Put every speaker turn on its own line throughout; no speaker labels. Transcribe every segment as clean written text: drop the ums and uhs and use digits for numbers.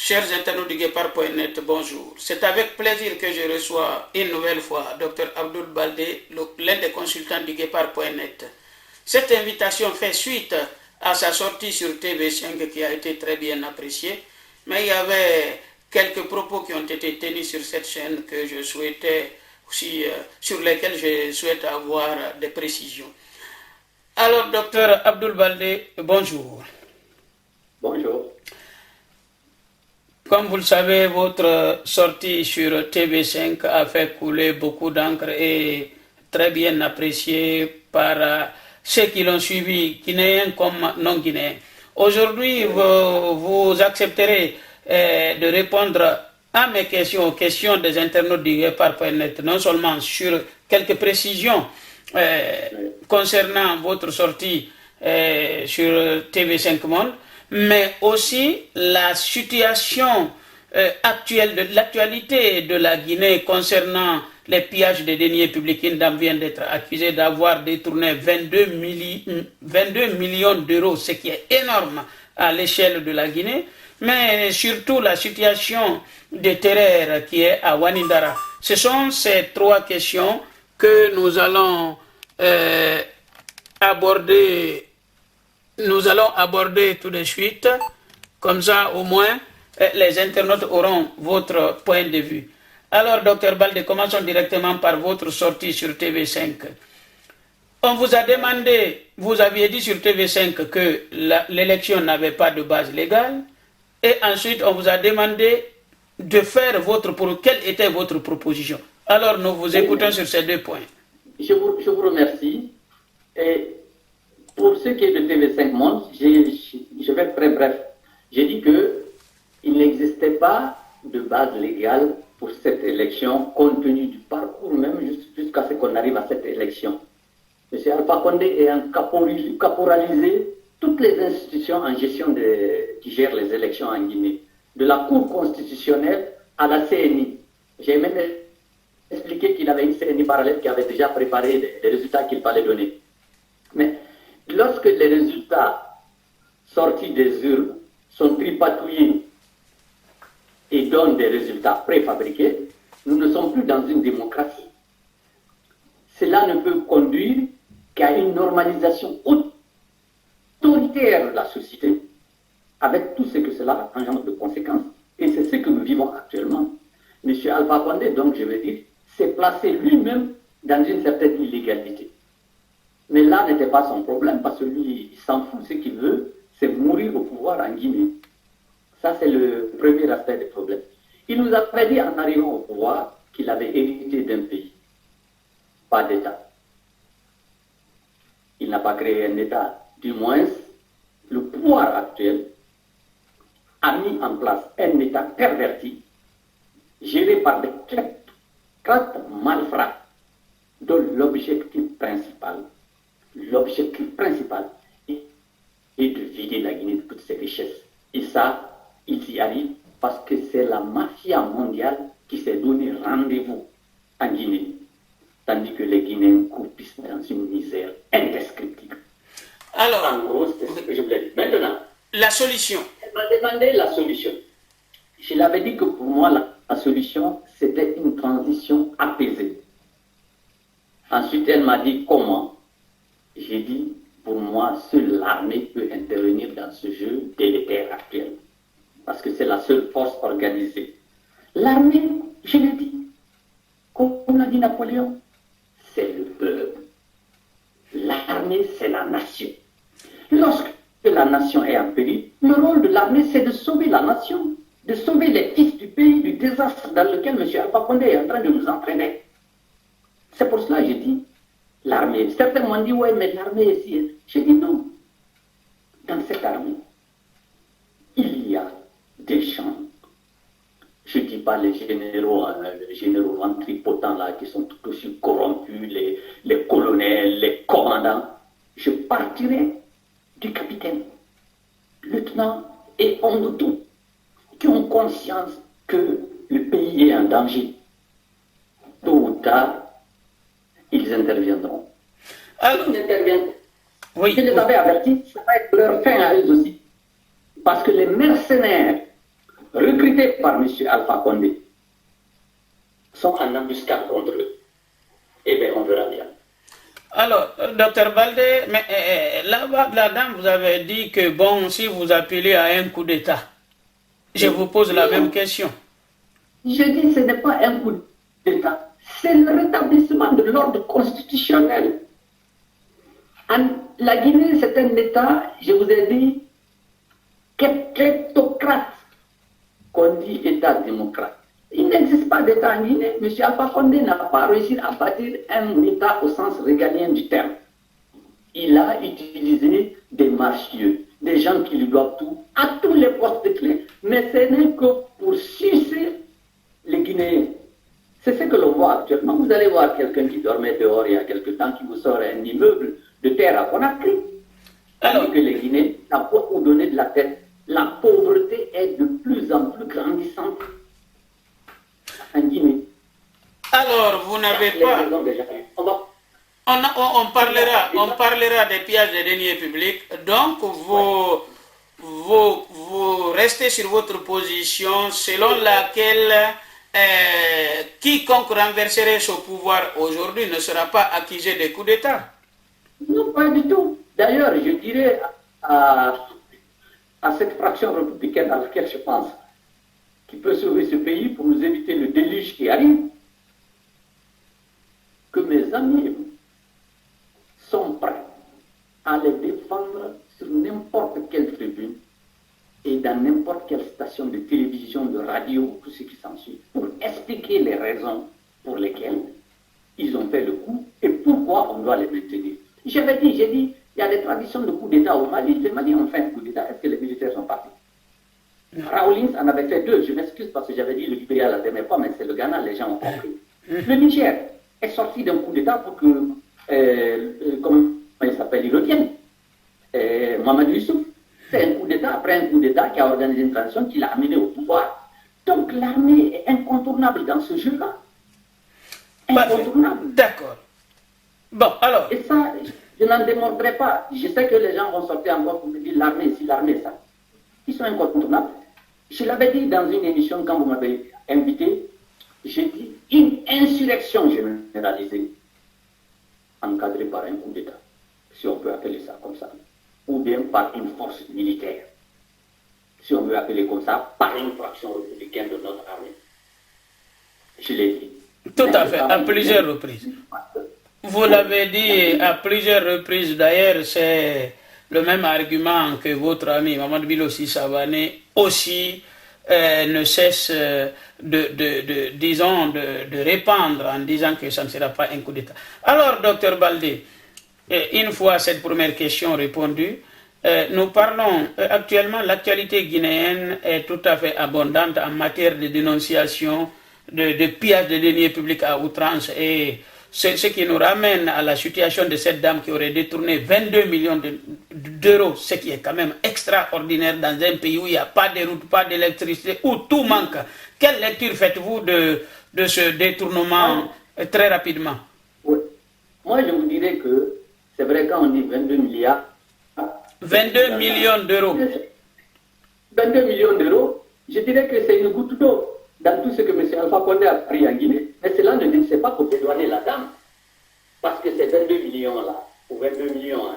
Chers internautes du Guépard.net, bonjour. C'est avec plaisir que je reçois une nouvelle fois Dr Abdoul Baldé, l'un des consultants du Guépard.net. Cette invitation fait suite à sa sortie sur TV5 qui a été très bien appréciée, mais il y avait quelques propos qui ont été tenus sur cette chaîne que je souhaitais aussi, sur lesquels je souhaite avoir des précisions. Alors, docteur Abdoul Baldé, bonjour.
Bonjour.
Comme vous le savez, votre sortie sur TV5 a fait couler beaucoup d'encre et très bien appréciée par ceux qui l'ont suivi, guinéens comme non-guinéens. Aujourd'hui, vous accepterez de répondre à mes questions, aux questions des internautes du Guépard.net, non seulement sur quelques précisions concernant votre sortie sur TV5 Monde, mais aussi la situation actuelle, de l'actualité de la Guinée concernant les pillages des deniers publics. Une dame vient d'être accusée d'avoir détourné 22 millions d'euros, ce qui est énorme à l'échelle de la Guinée, mais surtout la situation de terreur qui est à Wanindara. Ce sont ces trois questions que nous allons aborder. Nous allons aborder tout de suite, comme ça au moins les internautes auront votre point de vue. Alors, docteur Baldé, commençons directement par votre sortie sur TV5. On vous a demandé, vous aviez dit sur TV5 que l'élection n'avait pas de base légale, et ensuite on vous a demandé de faire quelle était votre proposition. Alors, nous vous écoutons sur ces deux points.
Je vous remercie. Et pour ce qui est de TV5 Monde, je vais être très bref. J'ai dit qu'il n'existait pas de base légale pour cette élection, compte tenu du parcours même jusqu'à ce qu'on arrive à cette élection. M. Alpha Condé a caporalisé toutes les institutions en gestion qui gèrent les élections en Guinée, de la Cour constitutionnelle à la CNI. J'ai même expliqué qu'il avait une CNI parallèle qui avait déjà préparé les résultats qu'il fallait donner. Mais lorsque les résultats sortis des urnes sont tripatouillés et donnent des résultats préfabriqués, nous ne sommes plus dans une démocratie. Cela ne peut conduire qu'à une normalisation autoritaire de la société, avec tout ce que cela engendre de conséquences. Et c'est ce que nous vivons actuellement. M. Alpha Condé, donc je veux dire, s'est placé lui-même dans une certaine illégalité. Mais là n'était pas son problème, parce que lui, il s'en fout. Ce qu'il veut, c'est mourir au pouvoir en Guinée. Ça, c'est le premier aspect des problèmes. Il nous a dit en arrivant au pouvoir qu'il avait hérité d'un pays, pas d'État. Il n'a pas créé un État. Du moins, le pouvoir actuel a mis en place un État perverti, géré par des quatre malfrats, dont l'objectif principal est de vider la Guinée de toutes ses richesses. Et ça, ils y arrivent parce que c'est la mafia mondiale qui s'est donné rendez-vous en Guinée, tandis que les Guinéens croupissent dans une misère indescriptible.
Alors,
en gros, c'est ce que je voulais dire. Maintenant,
la solution.
Elle m'a demandé la solution. Je l'avais dit que pour moi, la solution, c'était une transition apaisée. Ensuite, elle m'a dit comment. J'ai dit, pour moi, seule l'armée peut intervenir dans ce jeu délétère actuel. Parce que c'est la seule force organisée. L'armée, je l'ai dit, comme l'a dit Napoléon, c'est le peuple. L'armée, c'est la nation. Lorsque la nation est en péril, le rôle de l'armée, c'est de sauver la nation, de sauver les fils du pays du désastre dans lequel M. Alpha Condé est en train de nous entraîner. C'est pour cela que j'ai dit l'armée. Certains m'ont dit, ouais, mais l'armée est ici. J'ai dit non. Dans cette armée, il y a des gens. Je ne dis pas les généraux ventripotents là qui sont tout aussi corrompus, les colonels, les commandants. Je partirai du capitaine, lieutenant et hommes de tout, qui ont conscience que le pays est en danger. Tôt ou tard, ils interviendront.
Alors,
Ils interviennent.
oui,
Je les avais avertis, ça va être leur fin à eux aussi. Parce que les mercenaires recrutés recrutés par M. Alpha Condé sont en embuscade contre eux. Eh bien, on verra bien.
Alors, docteur Baldé, mais la dame vous avez dit que, bon, si vous appelez à un coup d'État, je vous pose la même question.
Je dis que ce n'est pas un coup d'État, c'est le rétablissement de l'ordre constitutionnel. La Guinée, c'est un État, je vous ai dit, kleptocrate, qu'on dit État démocrate. Il n'existe pas d'État en Guinée. M. Alpha Condé n'a pas réussi à bâtir un État au sens régalien du terme. Il a utilisé des mafieux, des gens qui lui doivent tout, à tous les postes de clés, mais ce n'est que pour sucer les Guinéens. C'est ce que l'on voit actuellement. Vous allez voir quelqu'un qui dormait dehors il y a quelque temps qui vous sort un immeuble de terre à Conakry. Alors que les Guinéens n'ont pas vous donner de la tête. La pauvreté est de plus en plus grandissante en Guinée.
Alors, vous n'avez pas... On parlera des pillages des deniers publics. Donc, vous restez sur votre position selon laquelle quiconque renverserait son pouvoir aujourd'hui ne sera pas accusé de coup d'État.
Non, pas du tout. D'ailleurs, je dirais à cette fraction républicaine à laquelle je pense, qui peut sauver ce pays pour nous éviter le déluge qui arrive, que mes amis sont prêts à les défendre sur n'importe quelle tribune et dans n'importe quelle station de télévision, de radio, tout ce qui s'ensuit, pour expliquer les raisons pour lesquelles ils ont fait le coup et pourquoi on doit les maintenir. J'ai dit, il y a des traditions de coup d'État au Mali. Le Mali ont fait un coup d'État. Est-ce que les militaires sont partis? Rawlings en avait fait 2. Je m'excuse parce que j'avais dit le Libéria la dernière fois, mais c'est le Ghana, les gens ont compris. Le Niger est sorti d'un coup d'État pour que, comment il s'appelle, il retienne. Mamadou Youssouf, c'est un coup d'État après un coup d'État qui a organisé une transition qui l'a amené au pouvoir. Donc l'armée est incontournable dans ce jeu-là. Incontournable.
D'accord. Bon, alors.
Et ça, je n'en démontrerai pas. Je sais que les gens vont sortir encore pour me dire l'armée, ici, l'armée, ça. Ils sont incontournables. Je l'avais dit dans une émission quand vous m'avez invité, j'ai dit une insurrection généralisée encadrée par un coup d'État, si on peut appeler ça comme ça, ou bien par une force militaire, si on veut appeler comme ça, par une fraction républicaine de notre armée. Je l'ai dit.
Tout à fait, à plusieurs reprises. Vous l'avez dit à plusieurs reprises, d'ailleurs, c'est le même argument que votre ami Mamadou Bilossi Savané aussi ne cesse de répandre en disant que ça ne sera pas un coup d'État. Alors, docteur Baldé, une fois cette première question répondue, nous parlons actuellement, l'actualité guinéenne est tout à fait abondante en matière de dénonciation, de pillage de deniers publics à outrance, et ce qui nous ramène à la situation de cette dame qui aurait détourné 22 millions d'euros, ce qui est quand même extraordinaire dans un pays où il n'y a pas de route, pas d'électricité, où tout manque. Quelle lecture faites-vous de ce détournement très rapidement?
Oui. Moi, je vous dirais que c'est vrai quand on dit 22 milliards.
22 millions d'euros.
22 millions d'euros, je dirais que c'est une goutte d'eau dans tout ce que M. Alpha Condé a pris en Guinée. Mais cela ne dit pas qu'on peut douaner la dame. Parce que ces 22 millions-là, ou 22 millions,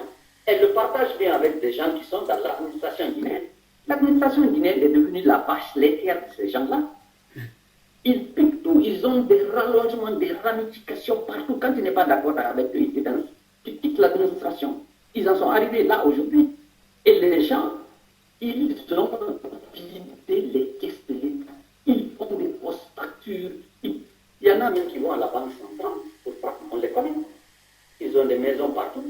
elle le partage bien avec des gens qui sont dans l'administration guinéenne. L'administration guinéenne est devenue la vache laitière de ces gens-là. Ils piquent tout, ils ont des rallongements, des ramifications partout. Quand tu n'es pas d'accord avec eux, tu quittes l'administration. Ils en sont arrivés là aujourd'hui. Et les gens, ils ont visité les caisses de l'État. Ils font des fausses factures. Il y en a même qui vont à la Banque centrale. On les connaît. Ils ont des maisons partout.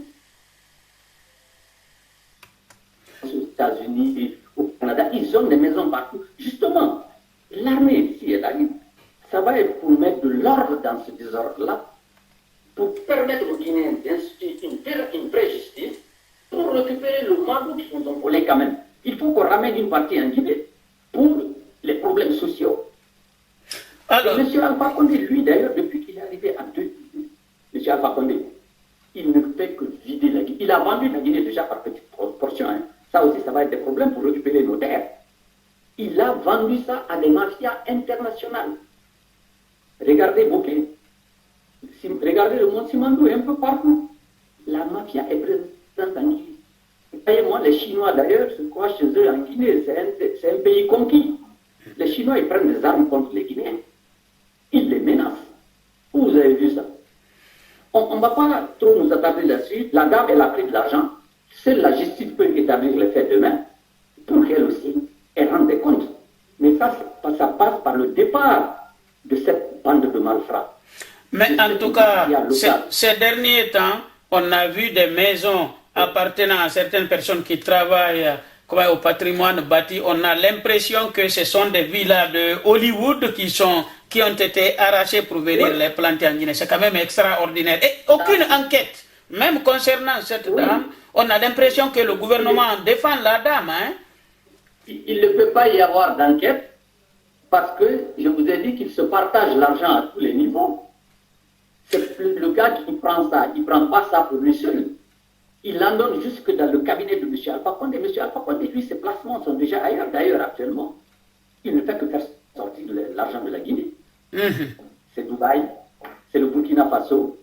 Aux États-Unis, au Canada, ils ont des maisons partout. Justement, l'armée ici est allée. Ça va être pour mettre de l'ordre dans ce désordre-là, pour permettre aux Guinéens d'instituer une vraie justice, pour récupérer le magot qui nous ont volé quand même. Il faut qu'on ramène une partie en Guinée pour les problèmes sociaux. Alors, M. Alpha Condé, lui d'ailleurs, depuis qu'il est arrivé en 2000, M. Alpha Condé, il ne fait que vider la Guinée. Il a vendu la Guinée déjà par petites portions. Ça aussi, ça va être des problèmes pour récupérer nos terres. il a vendu ça à des mafias internationales. Regardez Bokeh, regardez le Mont Simandou, un peu partout. La mafia est présente en Guinée. Voyez-moi, les Chinois d'ailleurs, se croient chez eux en Guinée, c'est un pays conquis. Les Chinois, ils prennent des armes contre les Guinéens. Ils les menacent. Où vous avez vu ça? On ne va pas trop nous attarder là-dessus. La dame, elle a pris de l'argent. Seule la justice peut établir les faits demain pour qu'elle aussi, elle rende des comptes. Mais ça passe par le départ de cette bande de malfrats.
Mais en tout cas, ces derniers temps, on a vu des maisons appartenant à certaines personnes qui travaillent au patrimoine bâti. On a l'impression que ce sont des villas de Hollywood qui ont été arrachées pour venir les planter en Guinée. C'est quand même extraordinaire. Et aucune enquête, même concernant cette dame, on a l'impression que le gouvernement défend la dame. Hein?
Il ne peut pas y avoir d'enquête parce que je vous ai dit qu'il se partage l'argent à tous les niveaux. C'est le gars qui prend ça, il ne prend pas ça pour lui seul. Il en donne jusque dans le cabinet de M. Alpha Condé. M. Alpha Condé, lui, ses placements sont déjà ailleurs. D'ailleurs, actuellement, il ne fait que faire sortir l'argent de la Guinée. C'est Dubaï, c'est le Burkina Faso,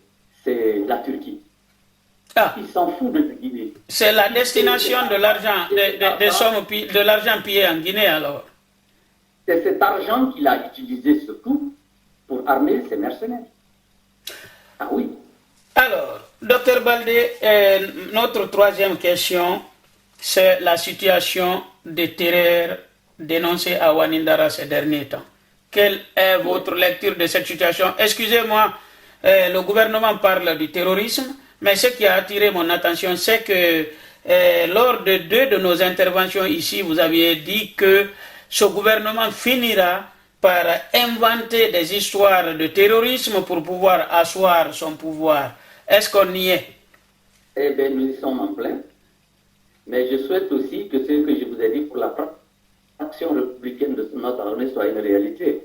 c'est la Turquie. Il s'en fout de la Guinée.
C'est la destination de l'argent, de l'argent pillé en Guinée alors.
C'est cet argent qu'il a utilisé surtout pour armer ses mercenaires. Ah oui.
Alors, Dr Baldé, notre troisième question, c'est la situation de terreur dénoncée à Wanindara ces derniers temps. Quelle est votre lecture de cette situation? Excusez-moi, le gouvernement parle du terrorisme, mais ce qui a attiré mon attention, c'est que lors de 2 de nos interventions ici, vous aviez dit que ce gouvernement finira par inventer des histoires de terrorisme pour pouvoir asseoir son pouvoir. Est-ce qu'on y est?
Eh bien, nous y sommes en plein. Mais je souhaite aussi que ce que je vous ai dit pour la action républicaine de notre armée soit une réalité.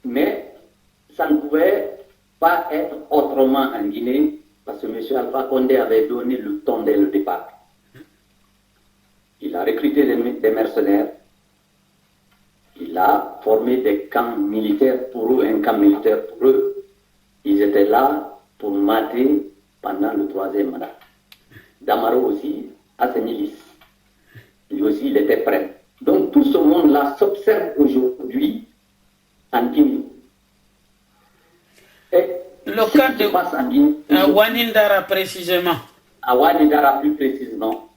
Mais ça ne pouvait pas être autrement en Guinée parce que M. Alpha Condé avait donné le ton dès le départ. Il a recruté des mercenaires. Il a formé des camps militaires pour eux, un camp militaire pour eux. Ils étaient là pour mater pendant le 3e mandat. Damaro aussi a ses milices. Lui aussi, il était prêt. Donc tout ce monde-là s'observe aujourd'hui en Guinée. Et
le cas de
passe en Guinée,
Wanindara précisément.
À Wanindara plus précisément,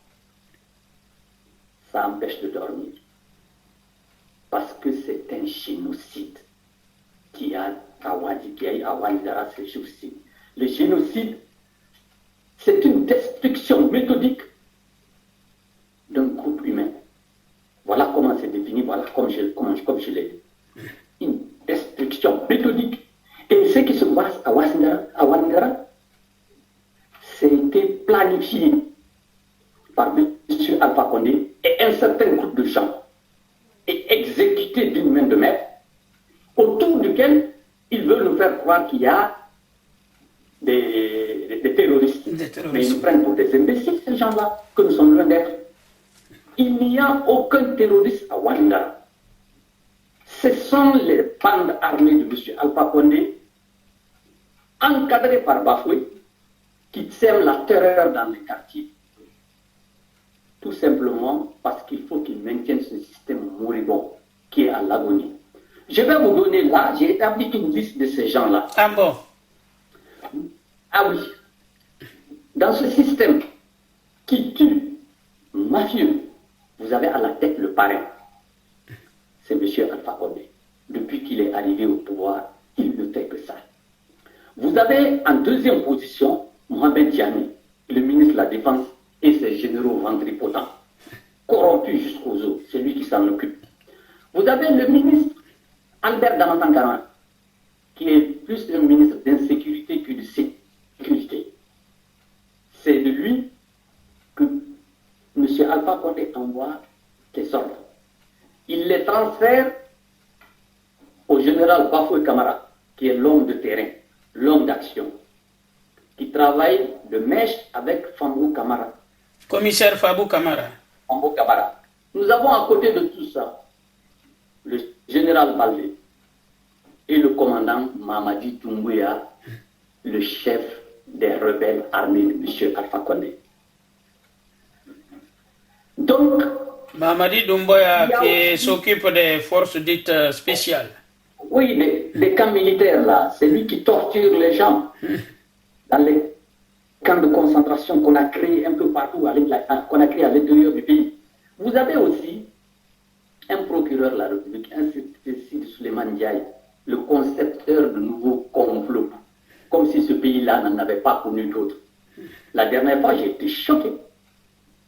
ça empêche de dormir. Parce que c'est un génocide qui a à Wanindara, ce génocide. Le génocide, c'est une destruction méthodique d'un groupe humain. Voilà comment c'est défini, voilà comme je l'ai dit. Une destruction méthodique. Et ce qui se passe à Wanindara, c'était planifié par M. Alpha Condé et un certain groupe de gens et exécuté d'une main de maître, autour duquel ils veulent nous faire croire qu'il y a des terroristes. Mais ils nous prennent pour des imbéciles, ces gens-là, que nous sommes loin d'être. Il n'y a aucun terroriste à Wanindara. Ce sont les bandes armées de M. Alpha Condé, encadrées par Bafoué, qui sèment la terreur dans les quartiers. Tout simplement parce qu'il faut qu'ils maintiennent ce système moribond qui est à l'agonie. Je vais vous donner là, j'ai établi une liste de ces gens-là.
Ah bon?
Ah oui. Dans ce système qui tue mafieux, vous avez à la tête le parrain. C'est M. Alpha Condé. Depuis qu'il est arrivé au pouvoir, il ne fait que ça. Vous avez en deuxième position Mohamed Diani, le ministre de la Défense et ses généraux ventripotents, corrompus jusqu'aux os, c'est lui qui s'en occupe. Vous avez le ministre Albert Damantangaran, qui est plus un ministre d'insécurité que de sécurité. C'est de lui que M. Alpha Condé envoie des ordres. Il les transfère au général Bafoué Camara, qui est l'homme de terrain, l'homme d'action, qui travaille de mèche avec Fambou Camara.
Commissaire Fabou Camara.
Fambou Camara. Nous avons à côté de tout ça le général Baldé et le commandant Mamadi Doumbouya, le chef des rebelles armés de M. Alpha Condé. Donc,
Mamadi Doumbouya qui s'occupe des forces dites spéciales.
Oui, les camps militaires là, c'est lui qui torture les gens dans les camps de concentration qu'on a créés un peu partout, qu'on a créés à l'intérieur du pays. Vous avez aussi un procureur de la République, un Sidi Souleymane Ndiaye, le concepteur de nouveaux complots, comme si ce pays-là n'en avait pas connu d'autres. La dernière fois, j'ai été choqué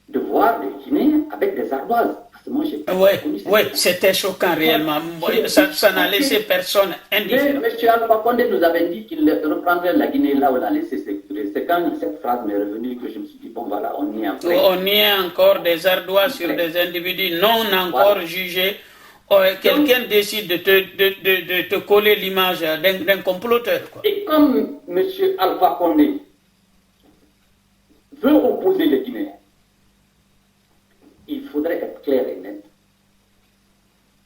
de voir des Guinéens avec des ardoises.
Oui, c'était choquant réellement. Ça n'a laissé personne indifférent.
Mais M. Alpha Condé nous avait dit qu'il reprendrait la Guinée là où il a laissé sécuriser. C'est quand cette phrase m'est revenue que je me suis dit, bon voilà, on y est encore.
On y est encore des ardoises sur des individus non encore jugés. Quelqu'un décide de te coller l'image d'un comploteur. Quoi.
Et comme M. Alpha Condé veut opposer les Guinéens, il faudrait être clair et net.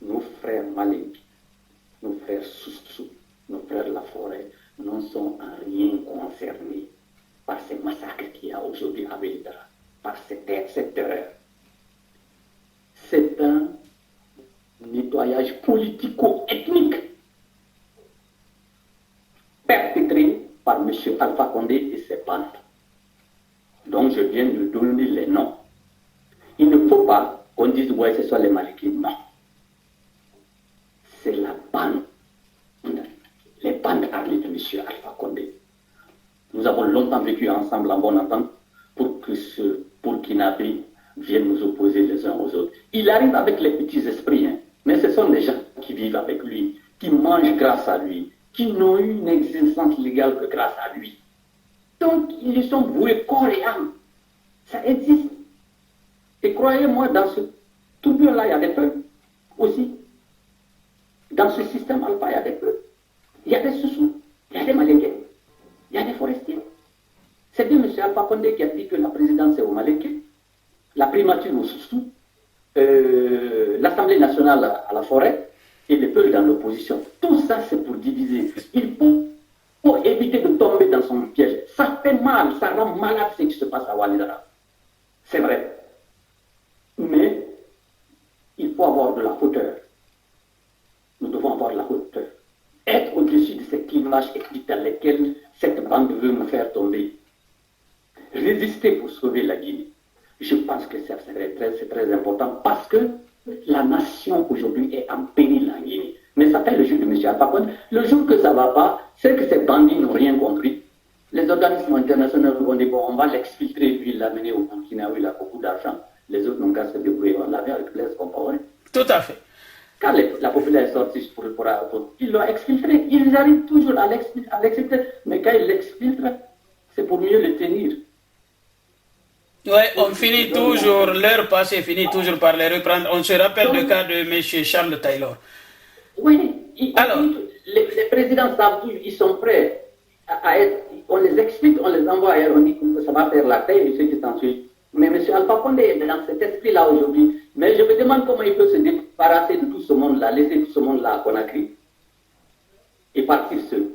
Nos frères Malinki, nos frères Soussou, nos frères Laforêt ne sont en rien concernés par ces massacres qu'il y a aujourd'hui à Véldra, par cette terreur. C'est un nettoyage politico-ethnique perpétré par M. Alpha Condé et ses bandes. Donc je viens de donner les noms. Il ne faut pas qu'on dise, ouais, ce sont les Malinki. Non. C'est la bande, les bandes armées de M. Alpha Condé. Nous avons longtemps vécu ensemble en bonne entente pour que ce Burkinabé vienne nous opposer les uns aux autres. Il arrive avec les petits esprits, hein, mais ce sont des gens qui vivent avec lui, qui mangent grâce à lui, qui n'ont eu une existence légale que grâce à lui. Donc, ils lui sont voués corps et âme. Ça existe. Et croyez-moi, dans ce tourbillon-là, il y a des peuples aussi. Dans ce système alpha, il y a des peuples. Il y a des Soussous, il y a des Malinké, il y a des forestiers. C'est bien M. Alpha Condé qui a dit que la présidence est au Malinké, la primature au Soussou, l'Assemblée nationale à la forêt et les peuples dans l'opposition. Tout ça, c'est pour diviser. Il faut éviter de tomber dans son piège. Ça fait mal, ça rend malade ce qui se passe à Ouattara. C'est vrai. Mais il faut avoir de la hauteur. Nous devons avoir de la hauteur. Être au-dessus de ces clivages ethniques dans lesquels cette bande veut nous faire tomber. Résister pour sauver la Guinée. Je pense que c'est très important parce que la nation aujourd'hui est en péril en Guinée. Mais ça fait le jour de M. Alpha Condé. Le jour que ça ne va pas, c'est que ces bandits n'ont rien compris. Les organismes internationaux vont dire, bon, on va l'exfiltrer, puis l'amener au Burkina où il a beaucoup d'argent. Les autres n'ont qu'à se débrouiller. On l'avait avec Blaise Compaoré.
Tout à fait.
Quand la population est sortie ils l'ont exfiltré. Ils arrivent toujours à l'exfiltrer. Mais quand ils l'exfiltrent, c'est pour mieux le tenir.
Oui, on finit toujours, l'heure passée finit toujours par les reprendre. On se rappelle le cas de M. Charles Taylor.
Oui, les présidents savent, ils sont prêts à être. On les explique, on les envoie ailleurs, on dit que ça va faire la paix et ceux qui s'en suivent. Mais M. Alpha Condé est dans cet esprit-là aujourd'hui. Mais je me demande comment il peut se débarrasser de tout ce monde-là, laisser tout ce monde-là à Conakry et partir seul.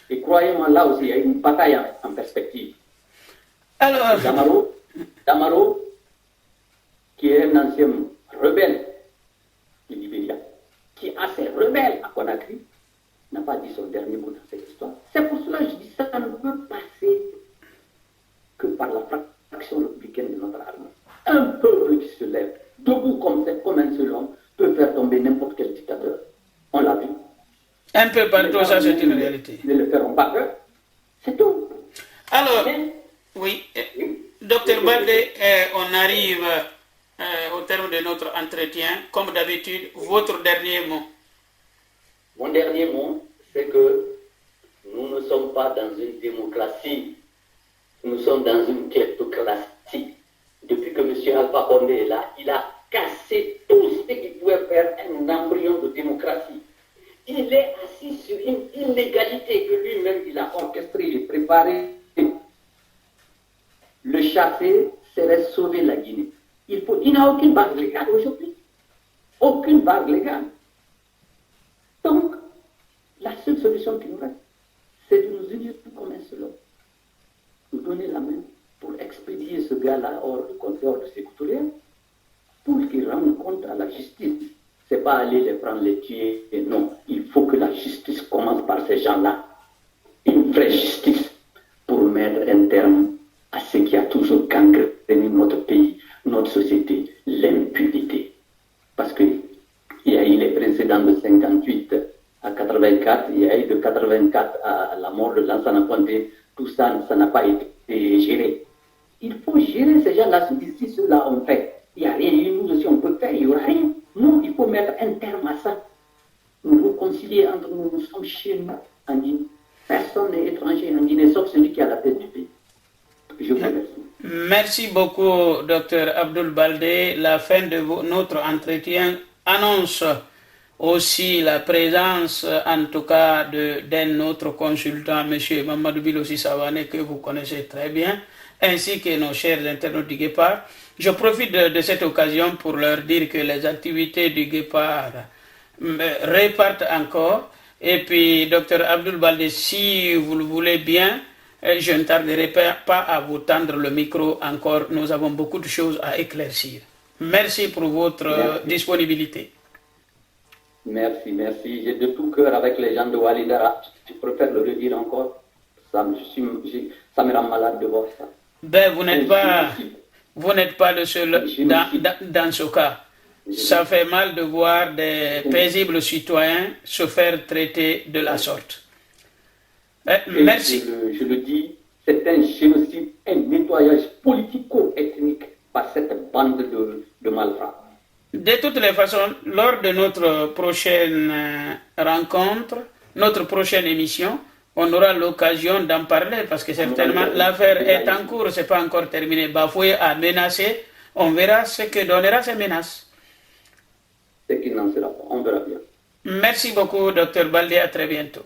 Et croyez-moi, là aussi, il y a une bataille en perspective.
Alors,
Damaro, qui est un ancien rebelle du Libéria, qui est assez rebelle à Conakry, n'a pas dit son dernier mot dans cette histoire. C'est pour cela que je dis ça ne peut passer que par la fraction républicaine de notre armée. Un peuple qui se lève, debout comme un seul homme, peut faire tomber n'importe quel dictateur. On l'a vu.
Un peu partout, ça c'est une réalité.
Ils ne le feront pas peur. C'est tout.
Alors, oui, Docteur Baldé, on arrive au terme de notre entretien. Comme d'habitude, votre dernier mot.
Mon dernier mot, c'est que nous ne sommes pas dans une démocratie. Nous sommes dans une kleptocratie. Depuis que M. Alpha Condé est là, il a cassé tout ce qui pouvait faire un embryon de démocratie. Il est assis sur une illégalité que lui-même il a orchestrée et préparée. Le chasser serait sauver la Guinée. Il n'a aucune base légale aujourd'hui. Aucune base légale. Donc, la seule solution qui nous reste, c'est de nous unir comme un seul homme. Nous donner la main pour expédier ce gars-là hors du contrôle de ses couturiers, pour qu'il rende compte à la justice. Ce n'est pas aller les prendre, les tuer. Non, il faut que la justice commence par ces gens-là. Une vraie justice pour mettre un terme à ce qui a toujours gangréné notre pays, notre société, l'impunité. Parce qu'il y a eu les précédents de 58 à 84, il y a eu de 84 à la mort de Lansana Conté, tout ça, ça n'a pas été géré. Il faut gérer ces gens-là, si ceux-là ont fait. Il n'y a rien, nous aussi on peut faire, il n'y aura rien. Non, il faut mettre un terme à ça. Nous réconcilier entre nous, nous sommes chez nous en Guinée. Personne n'est étranger en Guinée, sauf celui qui a la tête du pays. Je vous remercie.
Merci beaucoup, Dr Abdoul Baldé. La fin de notre entretien annonce aussi la présence, en tout cas, d'un autre consultant, M. Mamadou Bilossi Savané, que vous connaissez très bien, ainsi que nos chers internautes du Guépard. Je profite de cette occasion pour leur dire que les activités du Guépard repartent encore. Et puis, Dr Abdoul Baldé, si vous le voulez bien, je ne tarderai pas à vous tendre le micro encore. Nous avons beaucoup de choses à éclaircir. Merci pour votre disponibilité.
Merci, merci. J'ai de tout cœur avec les gens de Walidara. Je préfère le redire encore. Ça me rend malade de voir ça.
Ben, vous n'êtes pas le seul dans ce cas. Ça fait mal de voir des paisibles citoyens se faire traiter de la sorte. Merci.
Je le dis, c'est un génocide, un nettoyage politico-ethnique par cette bande de malfrats.
De toutes les façons, lors de notre prochaine rencontre, notre prochaine émission, on aura l'occasion d'en parler parce que certainement l'affaire est en cours, c'est pas encore terminé. Bafoué a menacé, on verra ce que donnera ces menaces.
C'est qu'il n'en sera pas, on verra bien.
Merci beaucoup, Dr Baldé, à très bientôt.